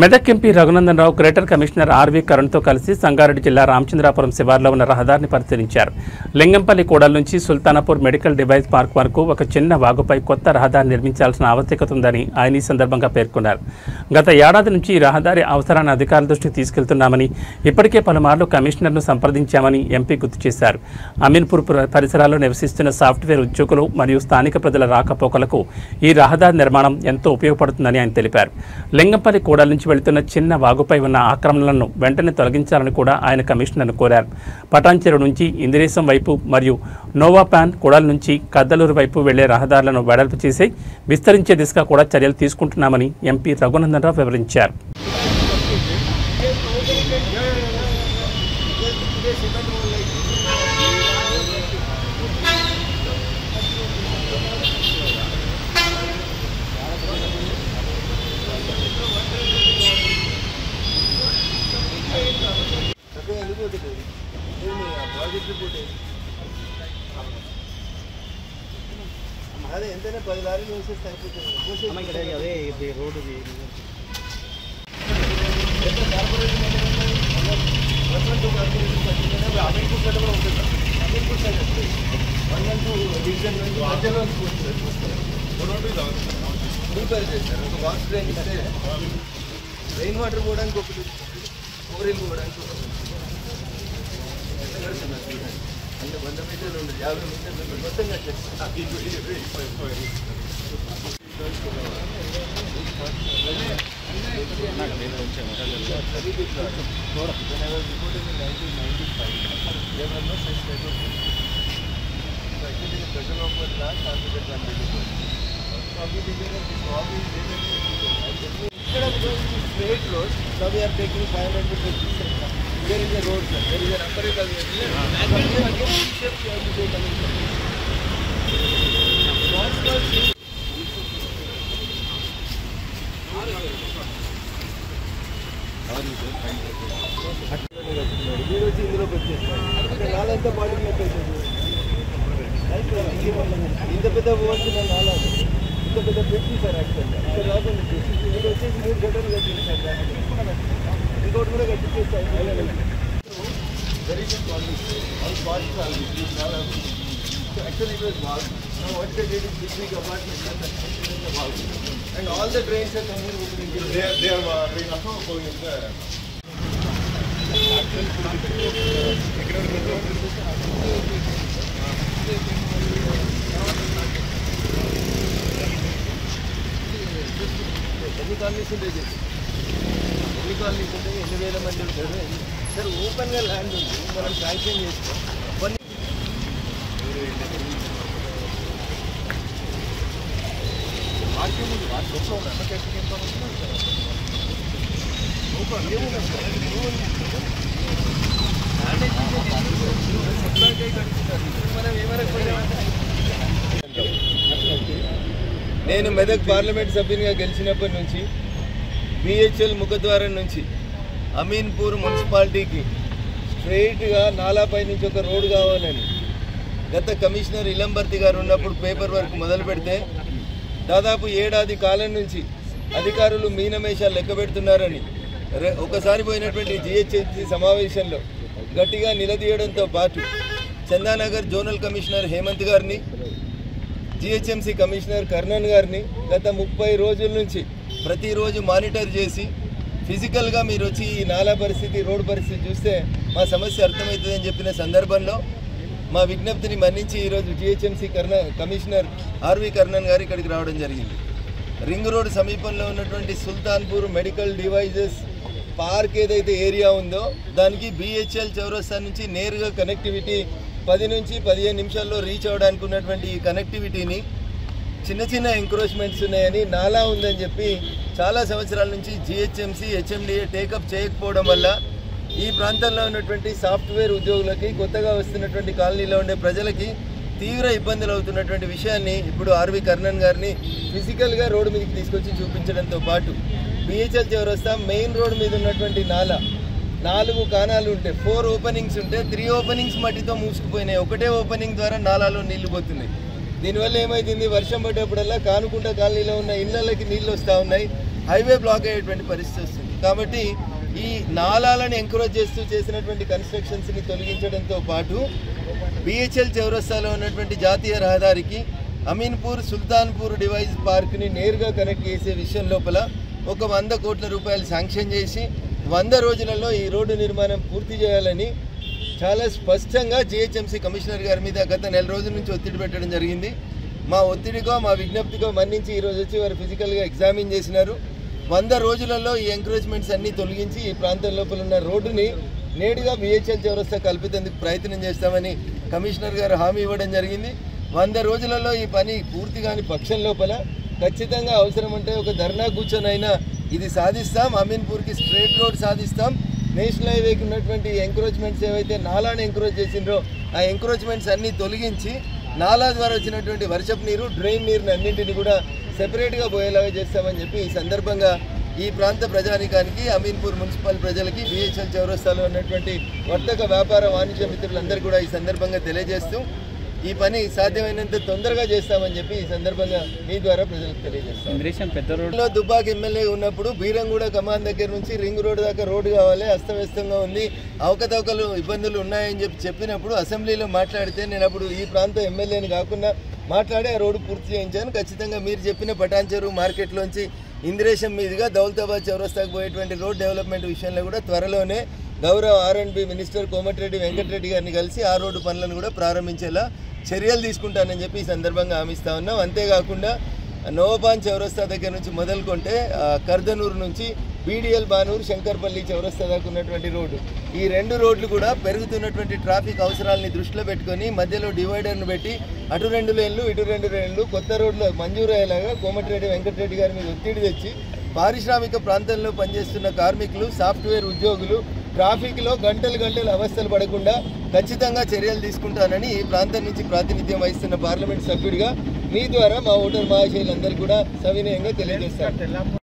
Medak MP Raghunandan Rao greater commissioner RV కరుణ్తో కలిసి సంగారెడ్డి జిల్లా రామచంద్రాపురం శివార్లో ఉన్న రహదారిని పరిశీలించారు. లింగంపల్లి కూడలి నుంచి సుల్తానాపూర్ మెడికల్ డివైస్ పార్క్ వరకు ఒక చిన్న వాగుపై కొత్త రహదారి నిర్మించాల్సిన ఆవశ్యకత ఉందని ఆయన ఈ సందర్భంగా పేర్కొన్నారు. గత ఏడాది నుంచి ఈ రహదారి అవసరాన్ని అధికారుల దృష్టికి తీసుకెళ్తున్నామని, ఇప్పటికే పలుమార్లు కమిషనర్ను సంప్రదించామని ఎంపీ గుర్తు చేశారు. అమీన్పూర్ పరిసరాల్లో నివసిస్తున్న సాఫ్ట్వేర్ ఉద్యోగులు మరియు స్థానిక ప్రజల రాకపోకలకు ఈ రహదారి నిర్మాణం ఎంతో ఉపయోగపడుతుందని ఆయన తెలిపారు. లింగంపల్లి కూడలి నుంచి వెళుతున్న చిన్న వాగుపై ఉన్న ఆక్రమణలను వెంటనే తొలగించాలని కూడా ఆయన కమిషనర్ను కోరారు. పటాన్చెరు నుంచి ఇందిరేశం వైపు మరియు నోవాపాన్ కూడలి నుంచి కద్దలూరు వైపు వెళ్లే రహదారులను వెడల్పు చేసి విస్తరించే దిశగా కూడా చర్యలు తీసుకుంటున్నామని ఎంపీ రఘునందన్ రావు వివరించారు. అదే ఎంతైనా 10 లారీలు వేసేస్తే అయిపోతుంది. అదే రోడ్డు అమీన్పూర్ సైడ్ కూడా ఉంటుంది. అమీన్పూర్ సైడ్ వస్తుంది 112 డివిజన్ నుంచి మధ్యలో ప్రిపేర్ చేస్తారు. ఒక వాష్ డ్రైన్ ఇస్తే రెయిన్ వాటర్ పోవడానికి ఒకటి, ఓవరీలు పోవడానికి ఒకటి. అంటే 100 మీటర్లు ఉండదు, 50 మీటర్లు మొత్తం కట్టేస్తారు. Straight road, now we are taking 500 meters distance. There is a road, sir. There is an umbrella there. Again, shape you have to take coming from. మీరు వచ్చి ఇందులోకి వచ్చేస్తారు. అంటే నాలంతా బాడీ ఇంత పెద్ద పోవాల్సిన నాలా ఇంత పెద్ద పెట్టి సార్ యాక్చువల్గా ఇక్కడ రాకుండా మీరు వచ్చేసి 3 గంటలు కట్టించారు. ఇంకోటి కూడా కట్టించేస్తారు. Very good quality all quality actually it was valve. Now what they did is big apartments and construction the valve and all the drains are coming opening. They are doing also going in the ఎన్ని colonies ఉంటాయి, ఎన్ని colonies ఉంటాయి, ఎన్ని వేల మంది ఉంటారు sir. ఓపెన్గా land ఉంది, మనం శాంక్షన్ చేసుకో. నేను మెదక్ పార్లమెంట్ సభ్యునిగా గెలిచినప్పటి నుంచి బిహెచ్ఎల్ ముఖద్వారం నుంచి అమీన్పూర్ మున్సిపాలిటీకి స్ట్రైట్గా నాలాపై నుంచి ఒక రోడ్డు కావాలని గత కమిషనర్ ఇలంబర్తి గారు ఉన్నప్పుడు పేపర్ వర్క్ మొదలు పెడితే దాదాపు ఏడాది కాలం నుంచి అధికారులు మీనమేషాలు లెక్క పెడుతున్నారని ఒకసారి పోయినటువంటి జిహెచ్ఎంసీ సమావేశంలో గట్టిగా నిలదీయడంతో పాటు చందానగర్ జోనల్ కమిషనర్ హేమంత్ గారిని, జిహెచ్ఎంసీ కమిషనర్ కర్ణన్ గారిని గత 30 రోజుల నుంచి ప్రతిరోజు మానిటర్ చేసి ఫిజికల్గా మీరు వచ్చి ఈ నాలా పరిస్థితి, రోడ్డు పరిస్థితి చూస్తే మా సమస్య అర్థమవుతుందని చెప్పిన సందర్భంలో మా విజ్ఞప్తిని మన్నించి ఈరోజు జిహెచ్ఎంసీ కమిషనర్ ఆర్వి కర్ణన్ గారు ఇక్కడికి రావడం జరిగింది. రింగ్ రోడ్ సమీపంలో ఉన్నటువంటి సుల్తాన్పూర్ మెడికల్ డివైజెస్ పార్క్ ఏదైతే ఏరియా ఉందో దానికి బిహెచ్ఎల్ చౌరస్తా నుంచి నేరుగా కనెక్టివిటీ 10 నుంచి 15 నిమిషాల్లో రీచ్ అవ్వడానికి ఉన్నటువంటి ఈ కనెక్టివిటీని చిన్న చిన్న ఎంక్రోచ్మెంట్స్ ఉన్నాయని, నాలా ఉందని చెప్పి చాలా సంవత్సరాల నుంచి జిహెచ్ఎంసీ హెచ్ఎండిఏ టేకప్ చేయకపోవడం వల్ల ఈ ప్రాంతంలో ఉన్నటువంటి సాఫ్ట్వేర్ ఉద్యోగులకి, కొత్తగా వస్తున్నటువంటి కాలనీలో ఉండే ప్రజలకి తీవ్ర ఇబ్బందులు అవుతున్నటువంటి విషయాన్ని ఇప్పుడు ఆర్వి కర్ణన్ గారిని ఫిజికల్గా రోడ్డు మీదకి తీసుకొచ్చి చూపించడంతో పాటు బిహెచ్ఎల్ చౌరస్తా మెయిన్ రోడ్ మీద ఉన్నటువంటి నాలా 4 కానాలు ఉంటే 4 ఓపెనింగ్స్ ఉంటే 3 ఓపెనింగ్స్ మట్టితో మూసుకుపోయినాయి. ఒకటే ఓపెనింగ్ ద్వారా నాలాలో నీళ్లు పోతున్నాయి. దీనివల్ల ఏమైతుంది, వర్షం పడ్డప్పుడల్లా కానుకుంట కాలనీలో ఉన్న ఇళ్లకి నీళ్ళు వస్తూ ఉన్నాయి. హైవే బ్లాక్ అయ్యేటువంటి పరిస్థితి వస్తుంది. కాబట్టి ఈ నాలాలను ఎంకరేజ్ చేస్తూ చేసినటువంటి కన్స్ట్రక్షన్స్ని తొలగించడంతో పాటు బిహెచ్ఎల్ చౌరస్తాలో ఉన్నటువంటి జాతీయ రహదారికి అమీన్పూర్ సుల్తాన్పూర్ డివైస్ పార్క్ని నేరుగా కనెక్ట్ చేసే విషయం లోపల ఒక 100 కోట్ల రూపాయలు శాంక్షన్ చేసి 100 రోజులలో ఈ రోడ్డు నిర్మాణం పూర్తి చేయాలని చాలా స్పష్టంగా జిహెచ్ఎంసీ కమిషనర్ గారి మీద గత నెల రోజుల నుంచి ఒత్తిడి పెట్టడం జరిగింది. మా ఒత్తిడికో మా విజ్ఞప్తికో మన్నించి ఈరోజు వచ్చి వారు ఫిజికల్గా ఎగ్జామిన్ చేసినారు. 100 రోజులలో ఈ ఎంకరేజ్మెంట్స్ అన్నీ తొలగించి ఈ ప్రాంతం లోపల ఉన్న రోడ్డుని నేరుగా బిహెచ్ఎల్ చౌరస్తా కల్పించేందుకు ప్రయత్నం చేస్తామని కమిషనర్ గారు హామీ ఇవ్వడం జరిగింది. 100 రోజులలో ఈ పని పూర్తి కాని పక్షం లోపల ఖచ్చితంగా అవసరం ఉంటే ఒక ధర్నా కూర్చొనైనా ఇది సాధిస్తాం. అమీన్పూర్కి స్ట్రేట్ రోడ్ సాధిస్తాం. నేషనల్ హైవేకి ఉన్నటువంటి ఎంకరేజ్మెంట్స్ ఏవైతే నాలాని ఎంకరేజ్ చేసిండ్రో ఆ ఎంకరేజ్మెంట్స్ అన్నీ తొలగించి నాలా ద్వారా వచ్చినటువంటి వర్షపు నీరు డ్రైన్ నీరుని అన్నింటినీ కూడా సెపరేట్గా పోయేలాగా చేస్తామని చెప్పి ఈ సందర్భంగా ఈ ప్రాంత ప్రజానికానికి అమీన్పూర్ మున్సిపల్ ప్రజలకి బిహెచ్ఎల్ చౌరస్తాలో ఉన్నటువంటి వర్తక వ్యాపార వాణిజ్య మిత్రులందరూ కూడా ఈ సందర్భంగా తెలియజేస్తూ ఈ పని సాధ్యమైనంత తొందరగా చేస్తామని చెప్పి ఈ సందర్భంగా మీ ద్వారా ప్రజలకు తెలియజేస్తాం. దుబ్బాక ఎమ్మెల్యే ఉన్నప్పుడు బీరంగూడ కమాన్ దగ్గర నుంచి రింగ్ రోడ్ దాకా రోడ్డు కావాలి, అస్తవ్యస్తంగా ఉంది, అవకతవకలు ఇబ్బందులు ఉన్నాయని చెప్పినప్పుడు అసెంబ్లీలో మాట్లాడితే నేను అప్పుడు ఈ ప్రాంత ఎమ్మెల్యేని కాకుండా మాట్లాడి ఆ రోడ్డు పూర్తి చేయించాను. ఖచ్చితంగా మీరు చెప్పిన పటాన్చెరు మార్కెట్లోంచి ఇందిరేశం మీదుగా దౌలతాబాద్ చౌరస్తాకు పోయేటువంటి రోడ్ డెవలప్మెంట్ విషయంలో కూడా త్వరలోనే గౌరవ R&B మినిస్టర్ కోమటిరెడ్డి వెంకటరెడ్డి గారిని కలిసి ఆ రోడ్డు పనులను కూడా ప్రారంభించేలా చర్యలు తీసుకుంటానని చెప్పి ఈ సందర్భంగా హామీస్తా ఉన్నాం. అంతేకాకుండా నోవాబాన్ చౌరస్తా దగ్గర నుంచి మొదలుకొంటే కర్దనూరు నుంచి BDL బానూరు శంకర్పల్లి చౌరస్తా దాకా ఉన్నటువంటి రోడ్డు, ఈ 2 రోడ్లు కూడా పెరుగుతున్నటువంటి ట్రాఫిక్ అవసరాలని దృష్టిలో పెట్టుకొని మధ్యలో డివైడర్ను పెట్టి అటు 2 లేన్లు ఇటు 2 లేన్లు కొత్త రోడ్లు మంజూరు అయ్యేలాగా కోమటిరెడ్డి వెంకటరెడ్డి గారి మీద ఒత్తిడి తెచ్చి పారిశ్రామిక ప్రాంతంలో పనిచేస్తున్న కార్మికులు, సాఫ్ట్వేర్ ఉద్యోగులు ట్రాఫిక్లో గంటలు అవస్థలు పడకుండా ఖచ్చితంగా చర్యలు తీసుకుంటానని ఈ ప్రాంతం నుంచి ప్రాతినిధ్యం వహిస్తున్న పార్లమెంట్ సభ్యుడిగా మీ ద్వారా మా ఓటర్ మహాశయులందరికీ కూడా సవినయంగా తెలియజేస్తాను.